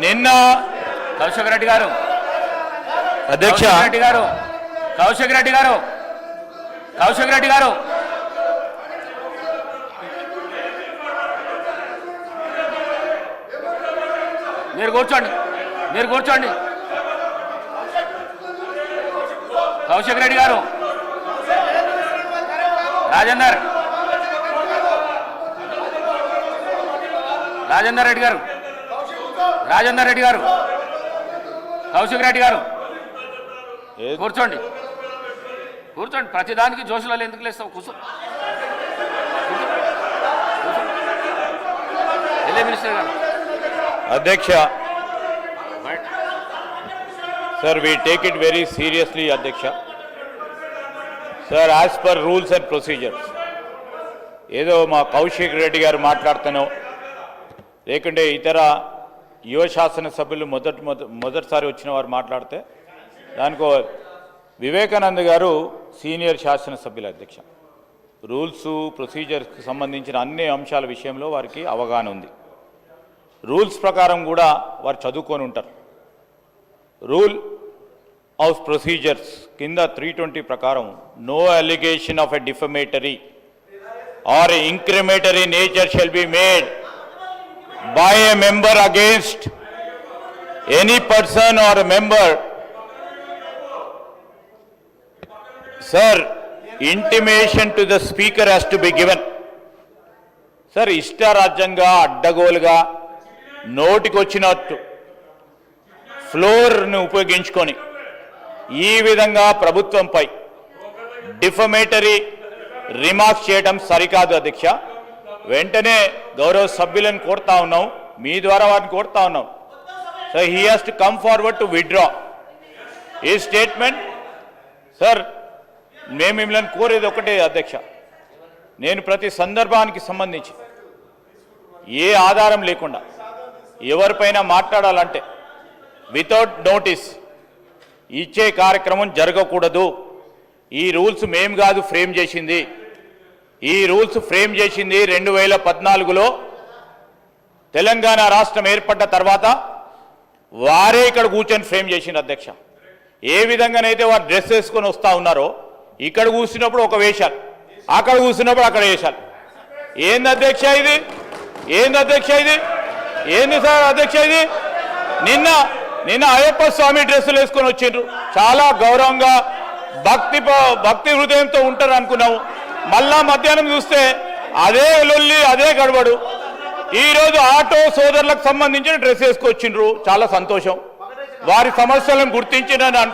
నిన్న కౌశిక్ రెడ్డి గారు అధ్యక్ష కౌశిక్ రెడ్డి గారు మీరు కూర్చోండి కౌశిక్ రెడ్డి గారు రాజేందర్ రెడ్డి గారు కౌశిక్ రెడ్డి గారు కూర్చోండి ప్రతిదానికి జోషులలో ఎందుకు లేస్తావు కూర్చో మినిస్టర్ గారు అధ్యక్ష Sir, we take it very seriously, Adhyaksha. Sir, as per rules and procedures, ఏదో మా కౌశిక్ రెడ్డి గారు మాట్లాడుతానో లేకుంటే ఇతర యువ శాసనసభ్యులు మొదటిసారి వచ్చిన వారు మాట్లాడితే దానికో వివేకానంద్ గారు సీనియర్ శాసనసభ్యులు అధ్యక్ష. రూల్స్ ప్రొసీజర్స్కి సంబంధించిన అన్ని అంశాల విషయంలో వారికి అవగాహన ఉంది. రూల్స్ ప్రకారం కూడా వారు చదువుకొని ఉంటారు. రూల్ ఆఫ్ ప్రొసీజర్స్ కింద 320 ప్రకారం no allegation of a defamatory or incriminatory nature shall be made by a member against any person or a member. Sir, intimation to the speaker has to be given. Sir, ఇష్టారాజ్యంగా అడ్డగోలుగా నోటికొచ్చినట్టు ఫ్లోర్ను ఉపయోగించుకొని ఈ విధంగా ప్రభుత్వంపై defamatory remarks చేయడం సరికాదు అధ్యక్ష. వెంటనే గౌరవ సభ్యులను కోరుతా ఉన్నాం, మీ ద్వారా వారిని కోరుతా ఉన్నాం. So he has to come forward to withdraw ఈ స్టేట్మెంట్. సార్, మేము మిమ్మల్ని కోరేది ఒకటే అధ్యక్ష, నేను ప్రతి సందర్భానికి సంబంధించి ఏ ఆధారం లేకుండా ఎవరిపైన మాట్లాడాలంటే వితౌట్ నోటీస్ ఇచ్చే కార్యక్రమం జరగకూడదు. ఈ రూల్స్ మేము కాదు ఫ్రేమ్ చేసింది, ఈ రూల్స్ ఫ్రేమ్ చేసింది 2014లో తెలంగాణ రాష్ట్రం ఏర్పడ్డ తర్వాత వారే ఇక్కడ కూర్చొని ఫ్రేమ్ చేసింది అధ్యక్ష. ఏ విధంగానైతే వారు డ్రెస్ వేసుకొని వస్తూ ఉన్నారో ఇక్కడ కూర్చున్నప్పుడు ఒక వేషాలు, అక్కడ కూర్చున్నప్పుడు అక్కడ వేషాలు. ఏంది అధ్యక్ష ఇది? ఏంది సార్ అధ్యక్ష ఇది? నిన్న అయ్యప్ప స్వామి డ్రెస్సులు వేసుకొని వచ్చిండ్రు, చాలా గౌరవంగా భక్తి హృదయంతో ఉంటారు అనుకున్నాము. మళ్ళా మధ్యాహ్నం చూస్తే అదే లొల్లి, అదే గడబడు. ఈరోజు ఆటో సోదరులకు సంబంధించిన డ్రెస్ వేసుకొచ్చిండ్రు, చాలా సంతోషం. వారి సమస్యలను గుర్తించిన